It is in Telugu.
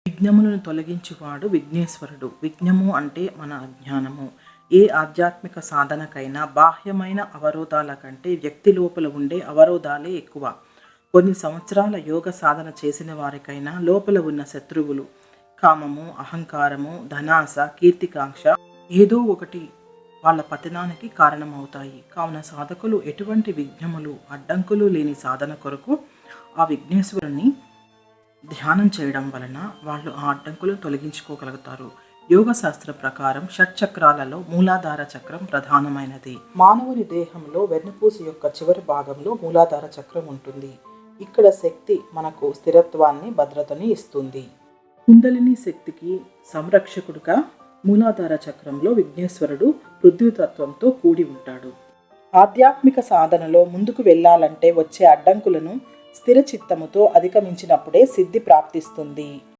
విఘ్నములను తొలగించువాడు విఘ్నేశ్వరుడు. విఘ్నము అంటే మన అజ్ఞానము. ఏ ఆధ్యాత్మిక సాధనకైనా బాహ్యమైన అవరోధాల కంటే వ్యక్తి లోపల ఉండే అవరోధాలే ఎక్కువ. కొన్ని సంవత్సరాల యోగ సాధన చేసిన వారికైనా లోపల ఉన్న శత్రువులు, కామము, అహంకారము, ధనాశ, కీర్తికాంక్ష ఏదో ఒకటి వాళ్ళ పతనానికి కారణమవుతాయి. కావున సాధకులు ఎటువంటి విఘ్నములు, అడ్డంకులు లేని సాధన కొరకు ఆ విఘ్నేశ్వరుని ధ్యానం చేయడం వలన వాళ్ళు ఆ అడ్డంకులను తొలగించుకోగలుగుతారు. యోగ శాస్త్ర ప్రకారం షట్చక్రాలలో మూలాధార చక్రం ప్రధానమైనది. మానవుని దేహంలో వెన్నుపూస యొక్క చివరి భాగంలో మూలాధార చక్రం ఉంటుంది. ఇక్కడ శక్తి మనకు స్థిరత్వాన్ని, భద్రతని ఇస్తుంది. కుండలిని శక్తికి సంరక్షకుడుగా మూలాధార చక్రంలో విఘ్నేశ్వరుడు పృథ్వీతత్వంతో కూడి ఉంటాడు. ఆధ్యాత్మిక సాధనలో ముందుకు వెళ్ళాలంటే వచ్చే అడ్డంకులను స్థిర చిత్తముతో అధిగమించినప్పుడే సిద్ధి ప్రాప్తిస్తుంది.